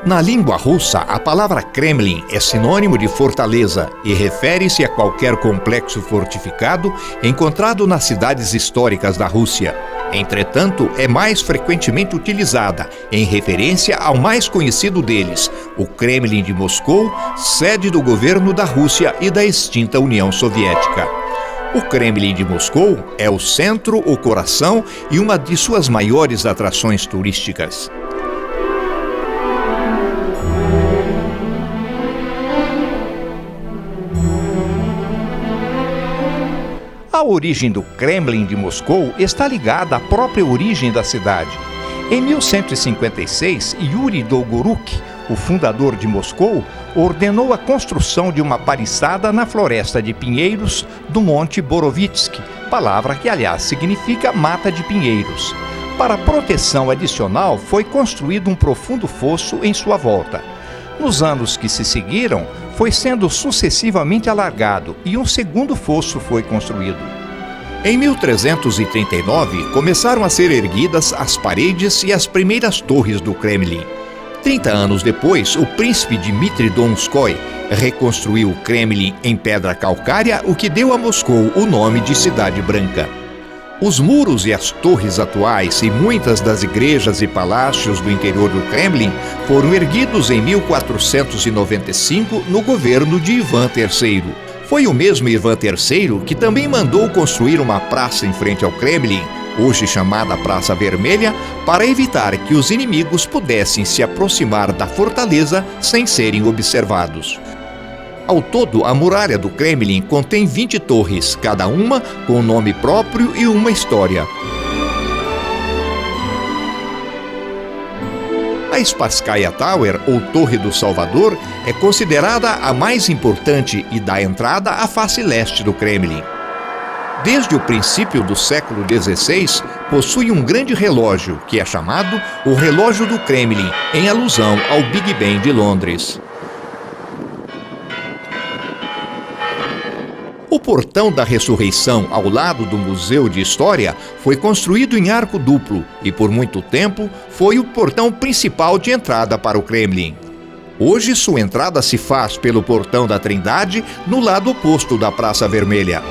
Na língua russa, a palavra Kremlin é sinônimo de fortaleza e refere-se a qualquer complexo fortificado encontrado nas cidades históricas da Rússia. Entretanto, é mais frequentemente utilizada em referência ao mais conhecido deles, o Kremlin de Moscou, sede do governo da Rússia e da extinta União Soviética. O Kremlin de Moscou é o centro, o coração e uma de suas maiores atrações turísticas. A origem do Kremlin de Moscou está ligada à própria origem da cidade. Em 1156, Yuri Dolgoruk, o fundador de Moscou, ordenou a construção de uma paliçada na floresta de pinheiros do Monte Borovitsky, palavra que, aliás, significa mata de pinheiros. Para proteção adicional, foi construído um profundo fosso em sua volta. Nos anos que se seguiram, foi sendo sucessivamente alargado e um segundo fosso foi construído. Em 1339, começaram a ser erguidas as paredes e as primeiras torres do Kremlin. 30 anos depois, o príncipe Dmitri Donskoy reconstruiu o Kremlin em pedra calcária, o que deu a Moscou o nome de Cidade Branca. Os muros e as torres atuais e muitas das igrejas e palácios do interior do Kremlin foram erguidos em 1495 no governo de Ivan III. Foi o mesmo Ivan III que também mandou construir uma praça em frente ao Kremlin, hoje chamada Praça Vermelha, para evitar que os inimigos pudessem se aproximar da fortaleza sem serem observados. Ao todo, a muralha do Kremlin contém 20 torres, cada uma com um nome próprio e uma história. A Spasskaya Tower, ou Torre do Salvador, é considerada a mais importante e dá entrada à face leste do Kremlin. Desde o princípio do século XVI, possui um grande relógio, que é chamado o Relógio do Kremlin, em alusão ao Big Ben de Londres. O Portão da Ressurreição, ao lado do Museu de História, foi construído em arco duplo e, por muito tempo, foi o portão principal de entrada para o Kremlin. Hoje, sua entrada se faz pelo Portão da Trindade, no lado oposto da Praça Vermelha.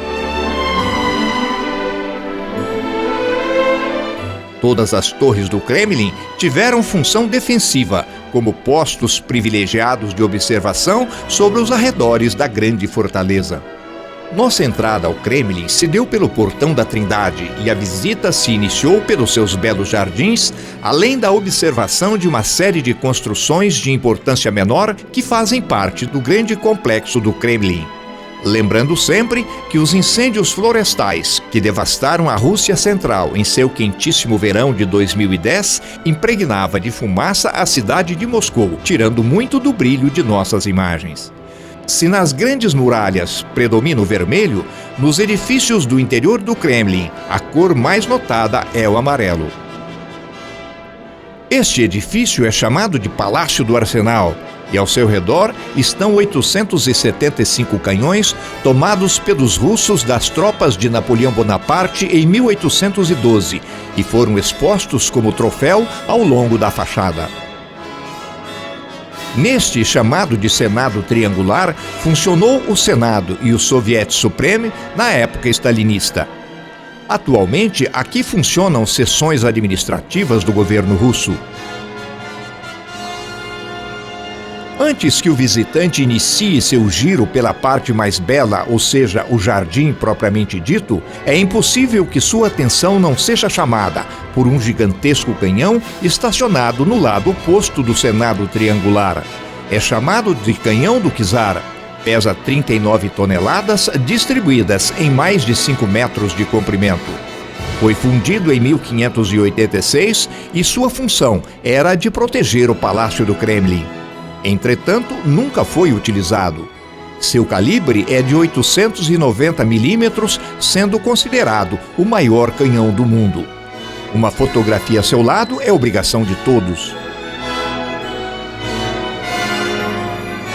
Todas as torres do Kremlin tiveram função defensiva, como postos privilegiados de observação sobre os arredores da grande fortaleza. Nossa entrada ao Kremlin se deu pelo Portão da Trindade e a visita se iniciou pelos seus belos jardins, além da observação de uma série de construções de importância menor que fazem parte do grande complexo do Kremlin. Lembrando sempre que os incêndios florestais que devastaram a Rússia Central em seu quentíssimo verão de 2010 impregnava de fumaça a cidade de Moscou, tirando muito do brilho de nossas imagens. Se nas grandes muralhas predomina o vermelho, nos edifícios do interior do Kremlin, a cor mais notada é o amarelo. Este edifício é chamado de Palácio do Arsenal e ao seu redor estão 875 canhões tomados pelos russos das tropas de Napoleão Bonaparte em 1812 e foram expostos como troféu ao longo da fachada. Neste chamado de Senado Triangular, funcionou o Senado e o Soviet Supremo na época stalinista. Atualmente, aqui funcionam seções administrativas do governo russo. Antes que o visitante inicie seu giro pela parte mais bela, ou seja, o jardim propriamente dito, é impossível que sua atenção não seja chamada por um gigantesco canhão estacionado no lado oposto do Senado Triangular. É chamado de Canhão do Czar. Pesa 39 toneladas, distribuídas em mais de 5 metros de comprimento. Foi fundido em 1586 e sua função era a de proteger o Palácio do Kremlin. Entretanto, nunca foi utilizado. Seu calibre é de 890 milímetros, sendo considerado o maior canhão do mundo. Uma fotografia a seu lado é obrigação de todos.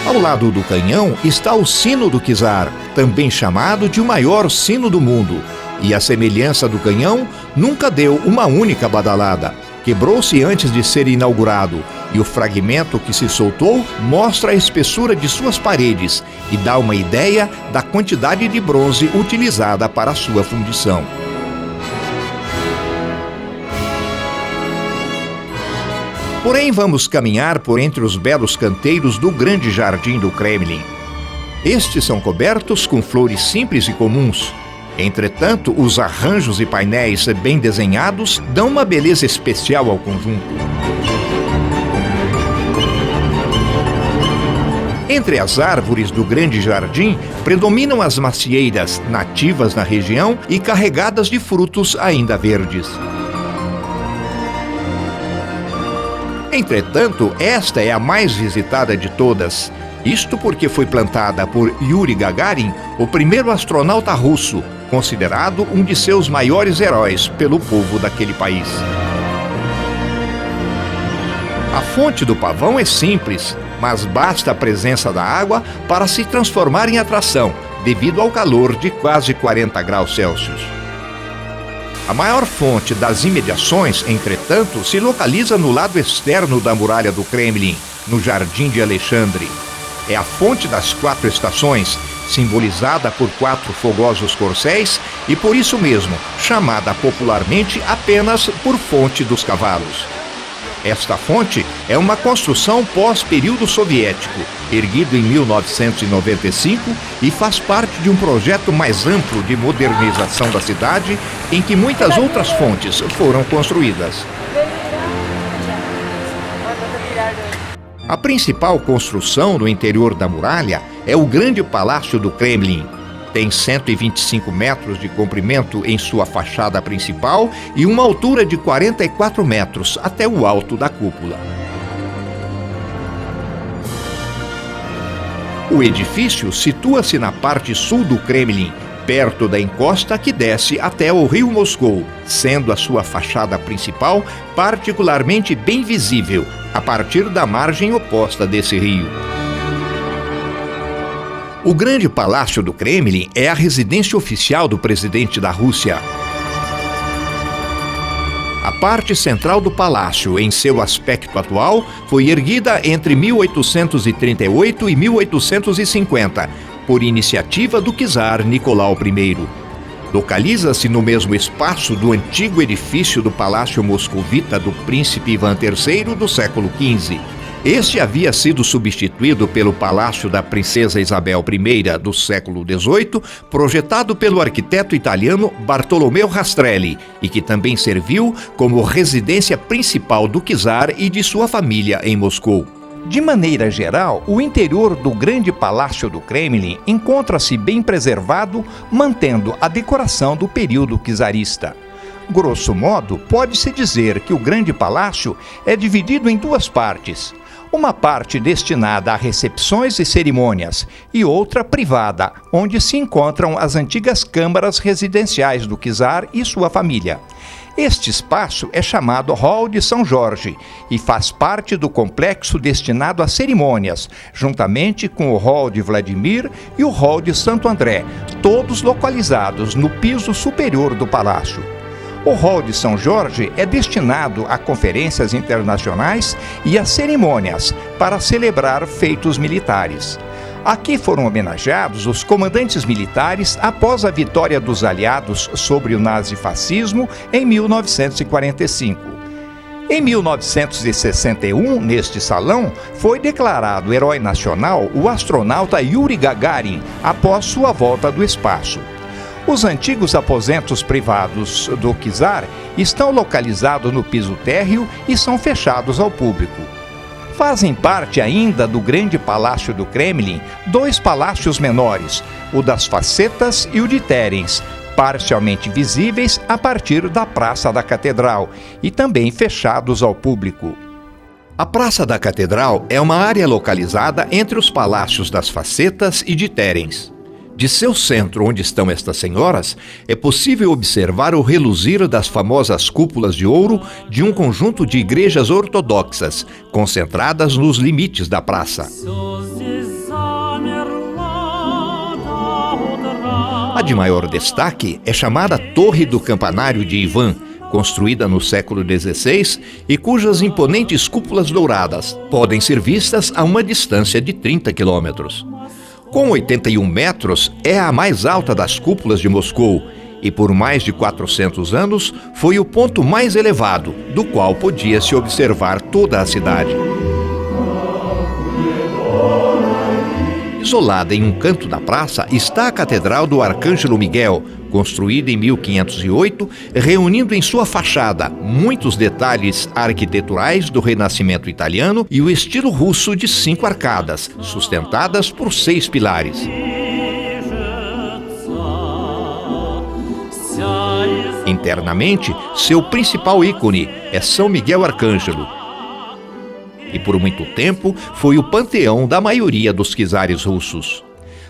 Ao lado do canhão está o sino do Czar, também chamado de o maior sino do mundo. E a semelhança do canhão, nunca deu uma única badalada. Quebrou-se antes de ser inaugurado e o fragmento que se soltou mostra a espessura de suas paredes e dá uma ideia da quantidade de bronze utilizada para sua fundição. Porém, vamos caminhar por entre os belos canteiros do grande jardim do Kremlin. Estes são cobertos com flores simples e comuns. Entretanto, os arranjos e painéis bem desenhados dão uma beleza especial ao conjunto. Entre as árvores do grande jardim, predominam as macieiras, nativas na região e carregadas de frutos ainda verdes. Entretanto, esta é a mais visitada de todas. Isto porque foi plantada por Yuri Gagarin, o primeiro astronauta russo, considerado um de seus maiores heróis pelo povo daquele país. A fonte do pavão é simples, mas basta a presença da água para se transformar em atração, devido ao calor de quase 40 graus Celsius. A maior fonte das imediações, entretanto, se localiza no lado externo da muralha do Kremlin, no Jardim de Alexandre. É a fonte das 4 estações, simbolizada por 4 fogosos corcéis e por isso mesmo chamada popularmente apenas por Fonte dos Cavalos. Esta fonte é uma construção pós-período soviético, erguido em 1995 e faz parte de um projeto mais amplo de modernização da cidade, em que muitas outras fontes foram construídas. A principal construção no interior da muralha é o Grande Palácio do Kremlin. Tem 125 metros de comprimento em sua fachada principal e uma altura de 44 metros até o alto da cúpula. O edifício situa-se na parte sul do Kremlin, perto da encosta que desce até o rio Moscou, sendo a sua fachada principal particularmente bem visível a partir da margem oposta desse rio. O Grande Palácio do Kremlin é a residência oficial do presidente da Rússia. A parte central do palácio, em seu aspecto atual, foi erguida entre 1838 e 1850, por iniciativa do czar Nicolau I. Localiza-se no mesmo espaço do antigo edifício do Palácio Moscovita do Príncipe Ivan III do século XV. Este havia sido substituído pelo Palácio da Princesa Isabel I do século XVIII, projetado pelo arquiteto italiano Bartolomeu Rastrelli, e que também serviu como residência principal do czar e de sua família em Moscou. De maneira geral, o interior do Grande Palácio do Kremlin encontra-se bem preservado, mantendo a decoração do período czarista. Grosso modo, pode-se dizer que o Grande Palácio é dividido em 2 partes. Uma parte destinada a recepções e cerimônias e outra privada, onde se encontram as antigas câmaras residenciais do czar e sua família. Este espaço é chamado Hall de São Jorge e faz parte do complexo destinado a cerimônias, juntamente com o Hall de Vladimir e o Hall de Santo André, todos localizados no piso superior do palácio. O Hall de São Jorge é destinado a conferências internacionais e a cerimônias para celebrar feitos militares. Aqui foram homenageados os comandantes militares após a vitória dos aliados sobre o nazifascismo em 1945. Em 1961, neste salão, foi declarado herói nacional o astronauta Yuri Gagarin após sua volta do espaço. Os antigos aposentos privados do czar estão localizados no piso térreo e são fechados ao público. Fazem parte ainda do Grande Palácio do Kremlin 2 palácios menores, o das Facetas e o de Terens, parcialmente visíveis a partir da Praça da Catedral e também fechados ao público. A Praça da Catedral é uma área localizada entre os palácios das Facetas e de Terens. De seu centro, onde estão estas senhoras, é possível observar o reluzir das famosas cúpulas de ouro de um conjunto de igrejas ortodoxas, concentradas nos limites da praça. A de maior destaque é chamada Torre do Campanário de Ivan, construída no século XVI e cujas imponentes cúpulas douradas podem ser vistas a uma distância de 30 quilômetros. Com 81 metros, é a mais alta das cúpulas de Moscou e por mais de 400 anos foi o ponto mais elevado, do qual podia-se observar toda a cidade. Isolada em um canto da praça está a Catedral do Arcângelo Miguel, construída em 1508, reunindo em sua fachada muitos detalhes arquiteturais do Renascimento italiano e o estilo russo de 5 arcadas, sustentadas por 6 pilares. Internamente, seu principal ícone é São Miguel Arcângelo, e por muito tempo foi o panteão da maioria dos czares russos.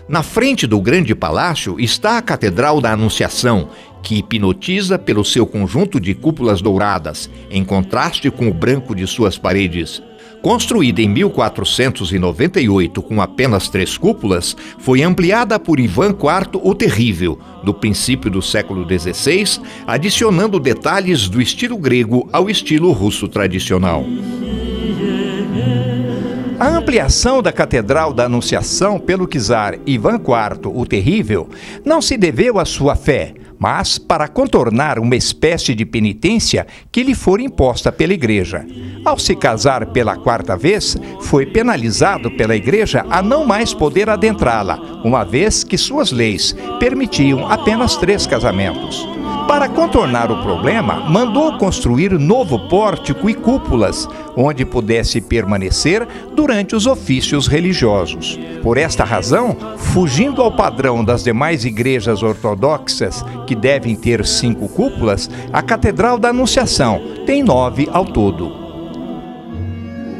Na frente do grande palácio está a Catedral da Anunciação, que hipnotiza pelo seu conjunto de cúpulas douradas, em contraste com o branco de suas paredes. Construída em 1498 com apenas 3 cúpulas, foi ampliada por Ivan IV o Terrível, no princípio do século XVI, adicionando detalhes do estilo grego ao estilo russo tradicional. A ampliação da Catedral da Anunciação pelo czar Ivan IV o Terrível não se deveu à sua fé, mas para contornar uma espécie de penitência que lhe for imposta pela Igreja. Ao se casar pela 4ª vez, foi penalizado pela Igreja a não mais poder adentrá-la, uma vez que suas leis permitiam apenas 3 casamentos. Para contornar o problema, mandou construir novo pórtico e cúpulas, onde pudesse permanecer durante os ofícios religiosos. Por esta razão, fugindo ao padrão das demais igrejas ortodoxas, que devem ter 5 cúpulas, a Catedral da Anunciação tem 9 ao todo.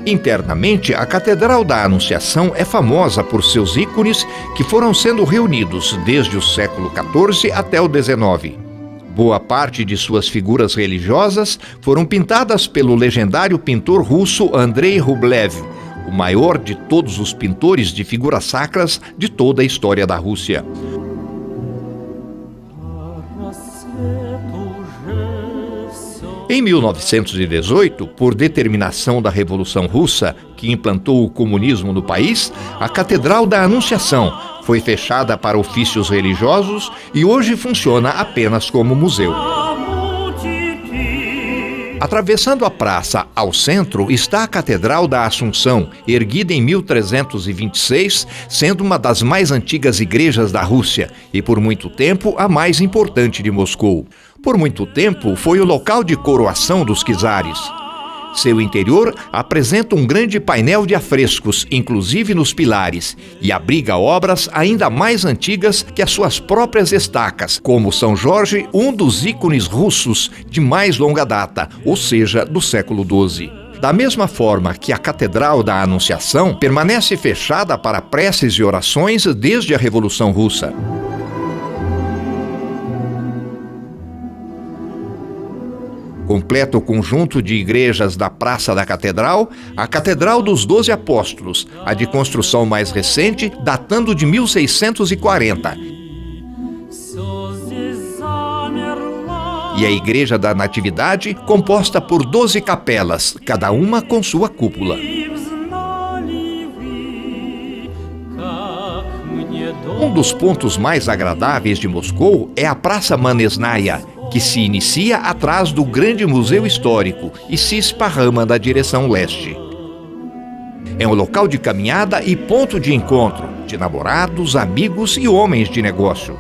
Internamente, a Catedral da Anunciação é famosa por seus ícones que foram sendo reunidos desde o século XIV até o XIX. Boa parte de suas figuras religiosas foram pintadas pelo legendário pintor russo Andrei Rublev, o maior de todos os pintores de figuras sacras de toda a história da Rússia. Em 1918, por determinação da Revolução Russa, que implantou o comunismo no país, a Catedral da Anunciação foi fechada para ofícios religiosos e hoje funciona apenas como museu. Atravessando a praça ao centro está a Catedral da Assunção, erguida em 1326, sendo uma das mais antigas igrejas da Rússia e, por muito tempo, a mais importante de Moscou. Por muito tempo, foi o local de coroação dos czares. Seu interior apresenta um grande painel de afrescos, inclusive nos pilares, e abriga obras ainda mais antigas que as suas próprias estacas, como São Jorge, um dos ícones russos de mais longa data, ou seja, do século XII. Da mesma forma que a Catedral da Anunciação permanece fechada para preces e orações desde a Revolução Russa. Completa o conjunto de igrejas da Praça da Catedral, a Catedral dos 12 Apóstolos, a de construção mais recente, datando de 1640. E a Igreja da Natividade, composta por 12 capelas, cada uma com sua cúpula. Um dos pontos mais agradáveis de Moscou é a Praça Manesnaya, que se inicia atrás do grande museu histórico e se esparrama na direção leste. É um local de caminhada e ponto de encontro de namorados, amigos e homens de negócio.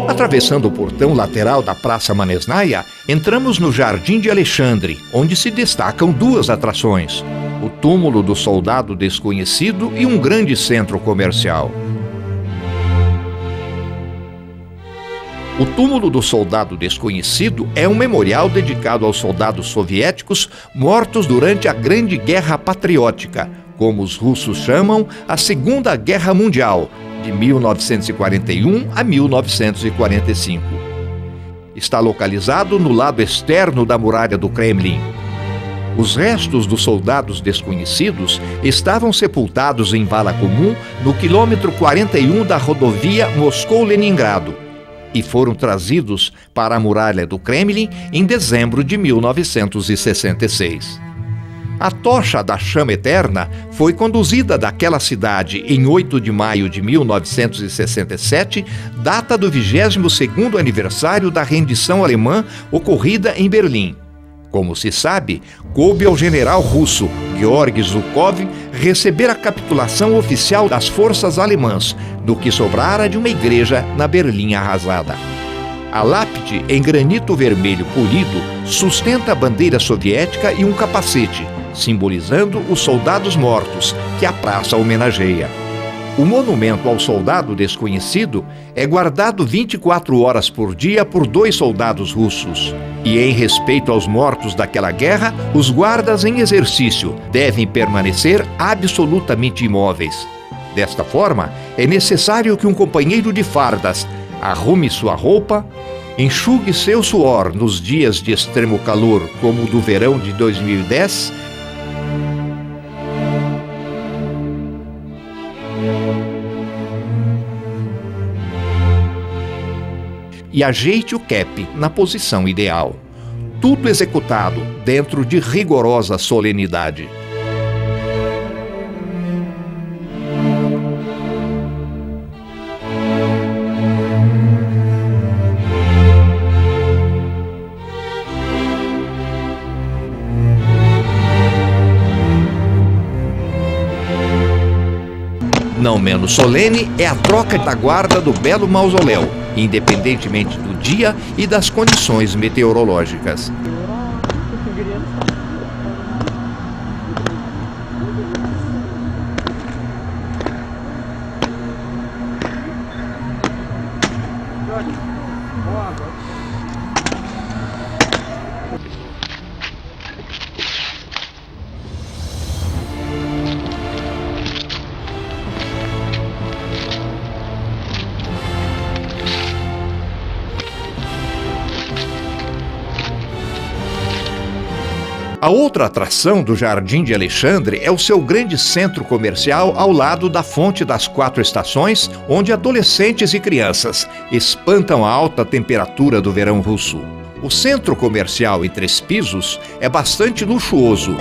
Atravessando o portão lateral da Praça Manesnaya, entramos no Jardim de Alexandre, onde se destacam 2 atrações: o túmulo do soldado desconhecido e um grande centro comercial. O túmulo do soldado desconhecido é um memorial dedicado aos soldados soviéticos mortos durante a Grande Guerra Patriótica, como os russos chamam a Segunda Guerra Mundial, de 1941 a 1945. Está localizado no lado externo da muralha do Kremlin. Os restos dos soldados desconhecidos estavam sepultados em vala comum no quilômetro 41 da rodovia Moscou-Leningrado e foram trazidos para a muralha do Kremlin em dezembro de 1966. A tocha da chama eterna foi conduzida daquela cidade em 8 de maio de 1967, data do 22º aniversário da rendição alemã ocorrida em Berlim. Como se sabe, coube ao general russo Georgy Zhukov receber a capitulação oficial das forças alemãs, do que sobrara de uma igreja na Berlim arrasada. A lápide, em granito vermelho polido, sustenta a bandeira soviética e um capacete, simbolizando os soldados mortos que a praça homenageia. O monumento ao soldado desconhecido é guardado 24 horas por dia por 2 soldados russos. E em respeito aos mortos daquela guerra, os guardas em exercício devem permanecer absolutamente imóveis. Desta forma, é necessário que um companheiro de fardas arrume sua roupa, enxugue seu suor nos dias de extremo calor, como o do verão de 2010, e ajeite o cap na posição ideal. Tudo executado dentro de rigorosa solenidade. Não menos solene é a troca da guarda do belo mausoléu, independentemente do dia e das condições meteorológicas. A outra atração do Jardim de Alexandre é o seu grande centro comercial ao lado da Fonte das 4 Estações, onde adolescentes e crianças espantam a alta temperatura do verão russo. O centro comercial em 3 pisos é bastante luxuoso.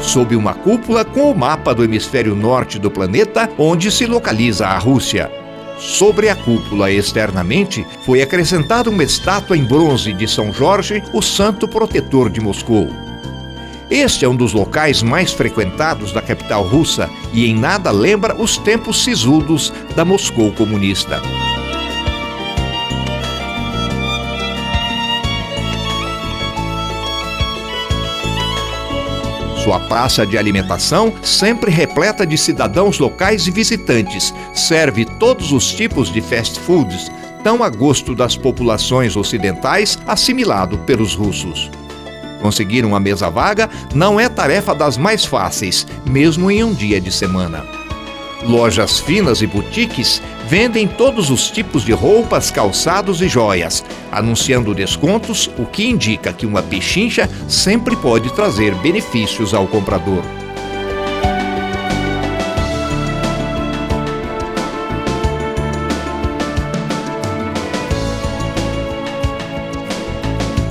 Sob uma cúpula com o mapa do hemisfério norte do planeta, onde se localiza a Rússia. Sobre a cúpula externamente foi acrescentada uma estátua em bronze de São Jorge, o santo protetor de Moscou. Este é um dos locais mais frequentados da capital russa e em nada lembra os tempos sisudos da Moscou comunista. Sua praça de alimentação, sempre repleta de cidadãos locais e visitantes, serve todos os tipos de fast foods, tão a gosto das populações ocidentais, assimilado pelos russos. Conseguir uma mesa vaga não é tarefa das mais fáceis, mesmo em um dia de semana. Lojas finas e boutiques vendem todos os tipos de roupas, calçados e joias, anunciando descontos, o que indica que uma pechincha sempre pode trazer benefícios ao comprador.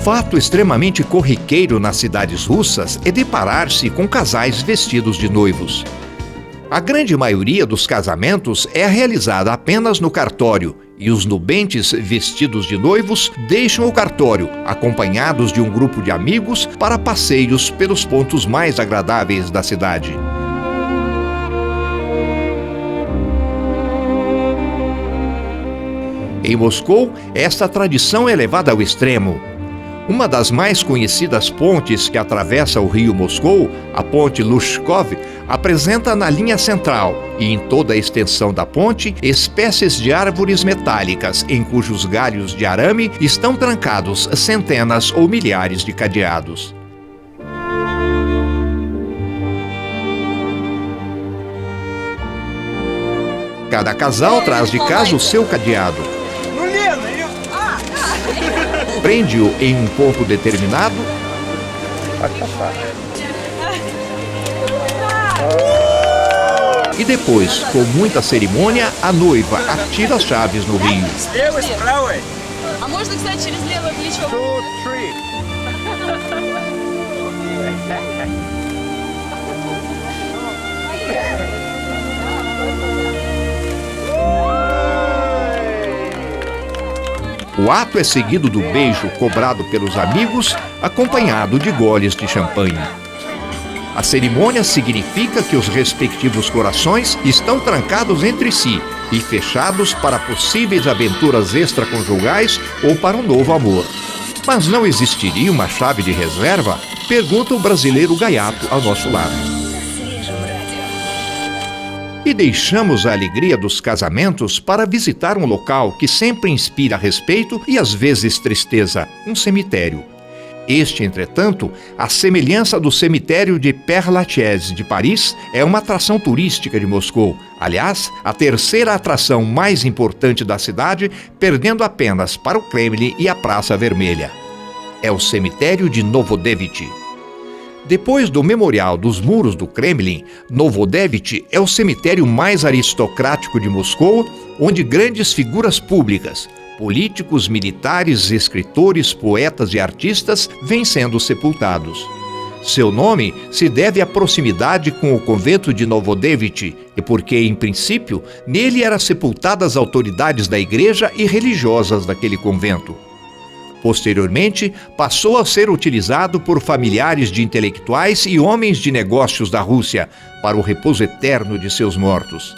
Fato extremamente corriqueiro nas cidades russas é deparar-se com casais vestidos de noivos. A grande maioria dos casamentos é realizada apenas no cartório e os nubentes vestidos de noivos deixam o cartório, acompanhados de um grupo de amigos, para passeios pelos pontos mais agradáveis da cidade. Em Moscou, esta tradição é levada ao extremo. Uma das mais conhecidas pontes que atravessa o rio Moscou, a ponte Lushkov, apresenta na linha central e em toda a extensão da ponte espécies de árvores metálicas em cujos galhos de arame estão trancados centenas ou milhares de cadeados. Cada casal traz de casa o seu cadeado. Prende-o em um ponto determinado e depois, com muita cerimônia, a noiva atira as chaves no rio. O ato é seguido do beijo cobrado pelos amigos, acompanhado de goles de champanhe. A cerimônia significa que os respectivos corações estão trancados entre si e fechados para possíveis aventuras extraconjugais ou para um novo amor. Mas não existiria uma chave de reserva? Pergunta o brasileiro gaiato ao nosso lado. E deixamos a alegria dos casamentos para visitar um local que sempre inspira respeito e às vezes tristeza, um cemitério. Este, entretanto, à semelhança do cemitério de Père-Lachaise de Paris, é uma atração turística de Moscou. Aliás, a terceira atração mais importante da cidade, perdendo apenas para o Kremlin e a Praça Vermelha. É o cemitério de Novodevitch. Depois do Memorial dos Muros do Kremlin, Novodevitch é o cemitério mais aristocrático de Moscou, onde grandes figuras públicas, políticos, militares, escritores, poetas e artistas vêm sendo sepultados. Seu nome se deve à proximidade com o convento de Novodevitch e porque, em princípio, nele eram sepultadas autoridades da igreja e religiosas daquele convento. Posteriormente, passou a ser utilizado por familiares de intelectuais e homens de negócios da Rússia para o repouso eterno de seus mortos.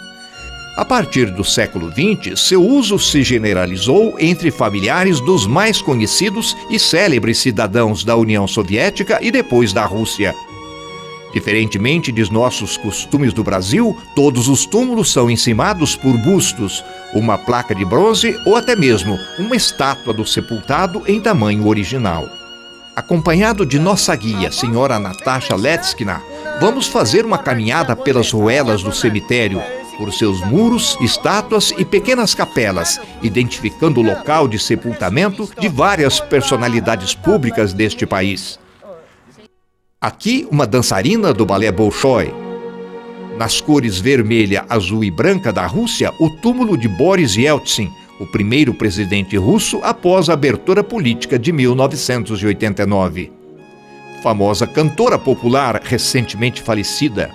A partir do século XX, seu uso se generalizou entre familiares dos mais conhecidos e célebres cidadãos da União Soviética e depois da Rússia. Diferentemente de nossos costumes do Brasil, todos os túmulos são encimados por bustos, uma placa de bronze ou até mesmo uma estátua do sepultado em tamanho original. Acompanhado de nossa guia, senhora Natasha Letskina, vamos fazer uma caminhada pelas ruelas do cemitério, por seus muros, estátuas e pequenas capelas, identificando o local de sepultamento de várias personalidades públicas deste país. Aqui, uma dançarina do balé Bolshoi. Nas cores vermelha, azul e branca da Rússia, o túmulo de Boris Yeltsin, o primeiro presidente russo após a abertura política de 1989. Famosa cantora popular recentemente falecida.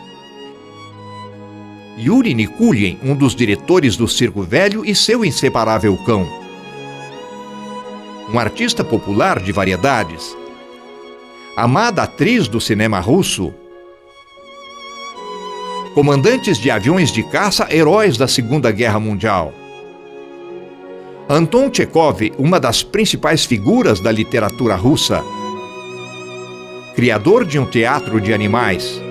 Yuri Nikulin, um dos diretores do Circo Velho e seu inseparável cão. Um artista popular de variedades. Amada atriz do cinema russo. Comandantes de aviões de caça, heróis da Segunda Guerra Mundial. Anton Chekhov, uma das principais figuras da literatura russa. Criador de um teatro de animais.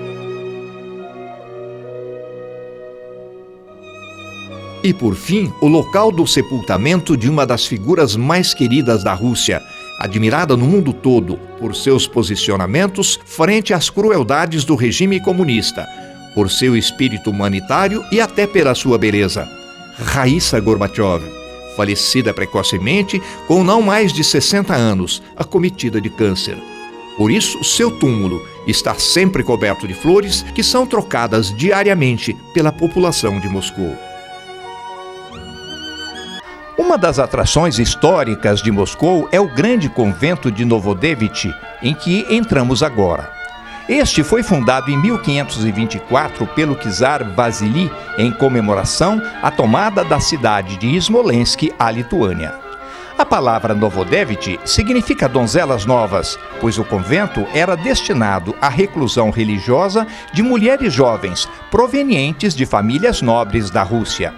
E, por fim, o local do sepultamento de uma das figuras mais queridas da Rússia, admirada no mundo todo por seus posicionamentos frente às crueldades do regime comunista, por seu espírito humanitário e até pela sua beleza. Raíssa Gorbachev, falecida precocemente com não mais de 60 anos, acometida de câncer. Por isso, seu túmulo está sempre coberto de flores que são trocadas diariamente pela população de Moscou. Uma das atrações históricas de Moscou é o grande convento de Novodevitch, em que entramos agora. Este foi fundado em 1524 pelo czar Vasily, em comemoração à tomada da cidade de Smolensk, à Lituânia. A palavra Novodevitch significa donzelas novas, pois o convento era destinado à reclusão religiosa de mulheres jovens provenientes de famílias nobres da Rússia.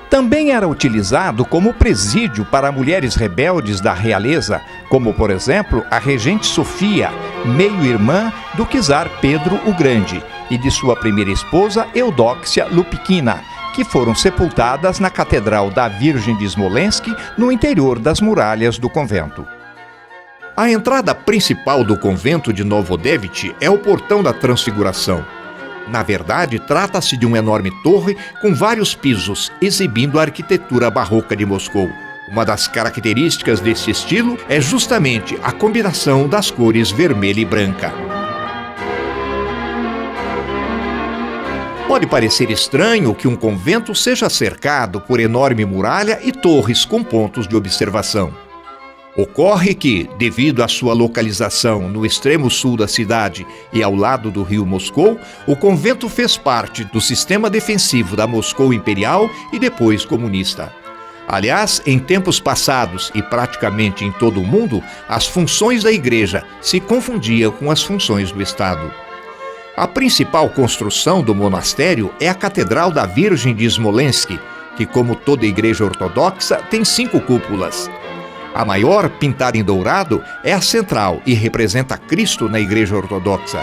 Também era utilizado como presídio para mulheres rebeldes da realeza, como, por exemplo, a regente Sofia, meio-irmã do czar Pedro o Grande, e de sua primeira esposa, Eudóxia Lupkina, que foram sepultadas na Catedral da Virgem de Smolensk, no interior das muralhas do convento. A entrada principal do convento de Novodevich é o Portão da Transfiguração. Na verdade, trata-se de uma enorme torre com vários pisos, exibindo a arquitetura barroca de Moscou. Uma das características desse estilo é justamente a combinação das cores vermelha e branca. Pode parecer estranho que um convento seja cercado por enorme muralha e torres com pontos de observação. Ocorre que, devido à sua localização no extremo sul da cidade e ao lado do rio Moscou, o convento fez parte do sistema defensivo da Moscou imperial e depois comunista. Aliás, em tempos passados e praticamente em todo o mundo, as funções da igreja se confundiam com as funções do Estado. A principal construção do monastério é a Catedral da Virgem de Smolensk, que, como toda igreja ortodoxa, tem 5 cúpulas. A maior, pintada em dourado, é a central e representa Cristo na igreja ortodoxa.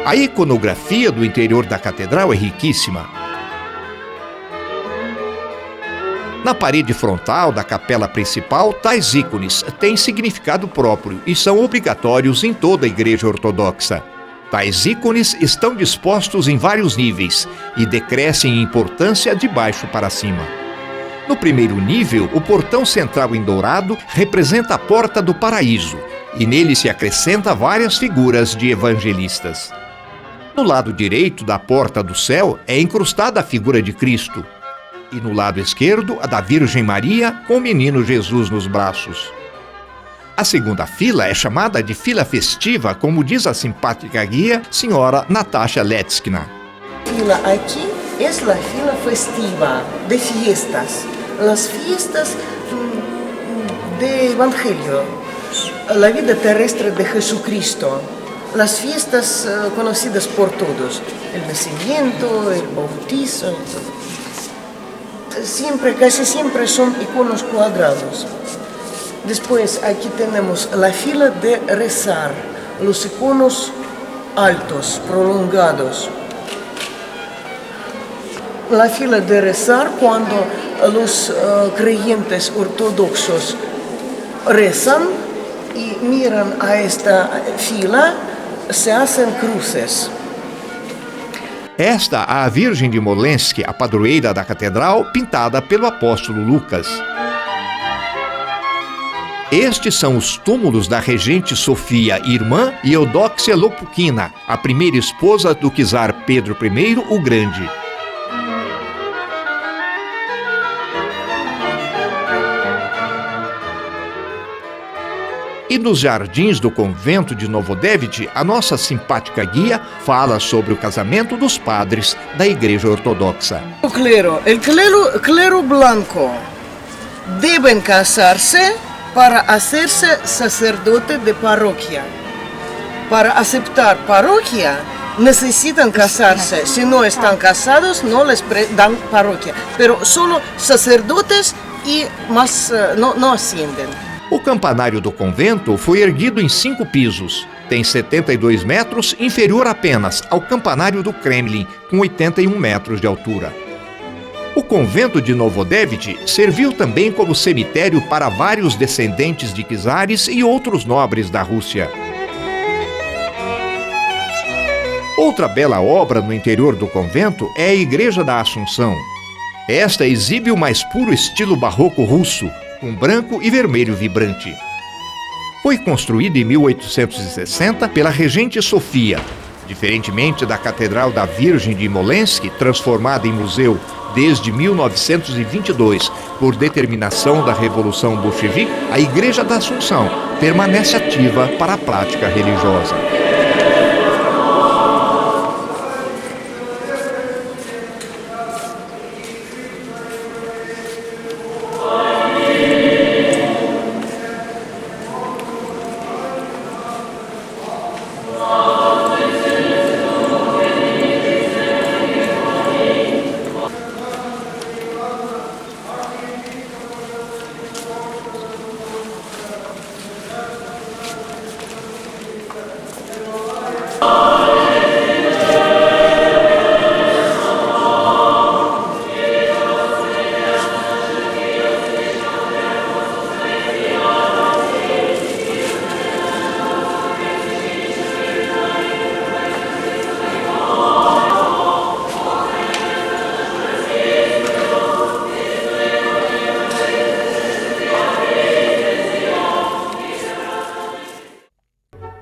A iconografia do interior da catedral é riquíssima. Na parede frontal da capela principal, tais ícones têm significado próprio e são obrigatórios em toda a igreja ortodoxa. Tais ícones estão dispostos em vários níveis e decrescem em importância de baixo para cima. No primeiro nível, o portão central em dourado representa a porta do paraíso, e nele se acrescenta várias figuras de evangelistas. No lado direito da porta do céu é incrustada a figura de Cristo, e no lado esquerdo a da Virgem Maria com o menino Jesus nos braços. A segunda fila é chamada de fila festiva, como diz a simpática guia, senhora Natasha Letskina. Fila aqui é a fila festiva de fiestas, as fiestas do Evangelho, a vida terrestre de Jesucristo, as fiestas conhecidas por todos, o nascimento, o bautizo. Casi siempre son iconos cuadrados. Después aquí tenemos la fila de rezar, los iconos altos, prolongados. La fila de rezar cuando los creyentes ortodoxos rezan y miran a esta fila, se hacen cruces. Esta a Virgem de Smolensk, a padroeira da catedral, pintada pelo apóstolo Lucas. Estes são os túmulos da regente Sofia, irmã, e Eudóxia Lupkina, a primeira esposa do czar Pedro I o Grande. E nos jardins do convento de Novodevich, a nossa simpática guia fala sobre o casamento dos padres da Igreja Ortodoxa. O clero blanco devem casar-se para hacerse sacerdote de parroquia. Para aceptar parroquia, necesitan casarse. Si no están casados, no les dan parroquia. Pero solo sacerdotes y más no ascienden. O campanário do convento foi erguido em 5 pisos. Tem 72 metros, inferior apenas ao campanário do Kremlin, com 81 metros de altura. O convento de Novodevich serviu também como cemitério para vários descendentes de czares e outros nobres da Rússia. Outra bela obra no interior do convento é a Igreja da Assunção. Esta exibe o mais puro estilo barroco russo, com branco e vermelho vibrante. Foi construída em 1860 pela regente Sofia. Diferentemente da Catedral da Virgem de Smolensk, transformada em museu desde 1922 por determinação da Revolução Bolchevique, a Igreja da Assunção permanece ativa para a prática religiosa.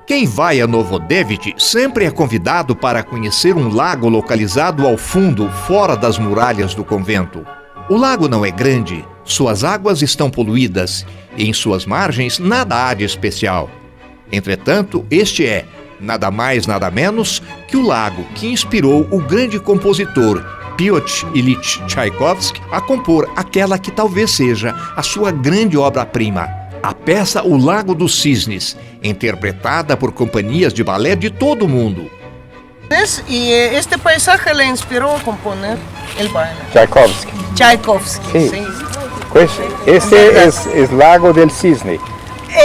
Quem vai a Novodevich sempre é convidado para conhecer um lago localizado ao fundo, fora das muralhas do convento. O lago não é grande, suas águas estão poluídas e em suas margens nada há de especial. Entretanto, este é, nada mais nada menos, que o lago que inspirou o grande compositor Piotr Ilyich Tchaikovsky a compor aquela que talvez seja a sua grande obra-prima, a peça O Lago dos Cisnes, interpretada por companhias de balé de todo o mundo. Y este paisaje le inspiró a componer el baile. Tchaikovsky. Tchaikovsky, Sí. sí. Pues este es Lago del Cisne.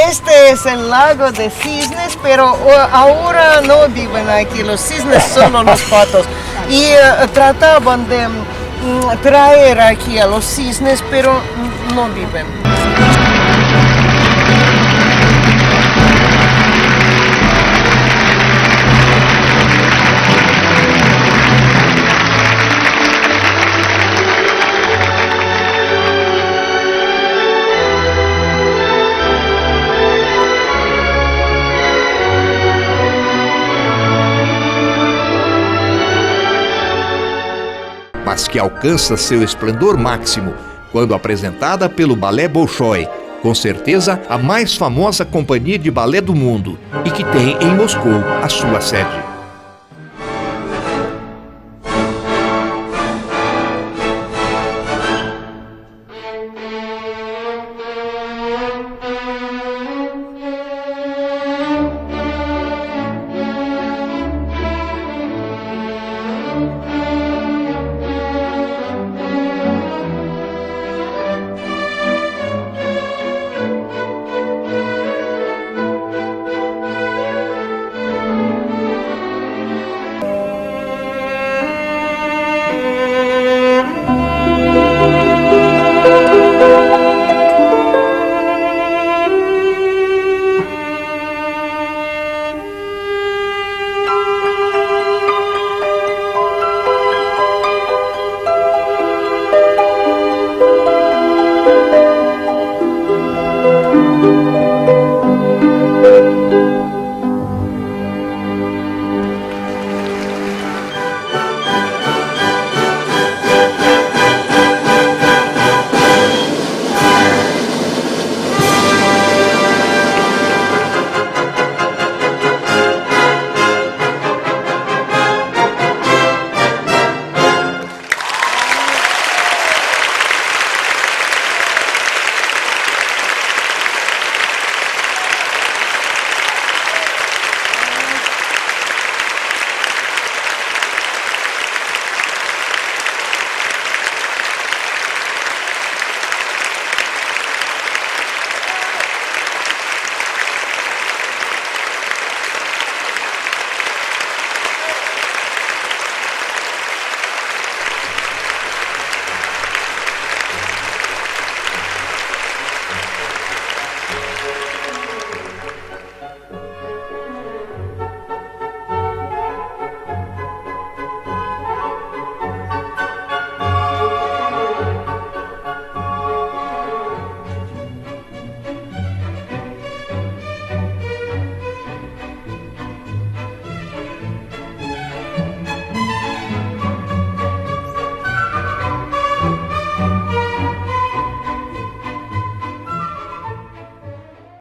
Este es el lago de cisnes, pero ahora no viven aquí los cisnes, solo los patos. Y trataban de traer aquí a los cisnes, pero no viven. Mas que alcança seu esplendor máximo quando apresentada pelo Balé Bolshoi, com certeza a mais famosa companhia de balé do mundo e que tem em Moscou a sua sede.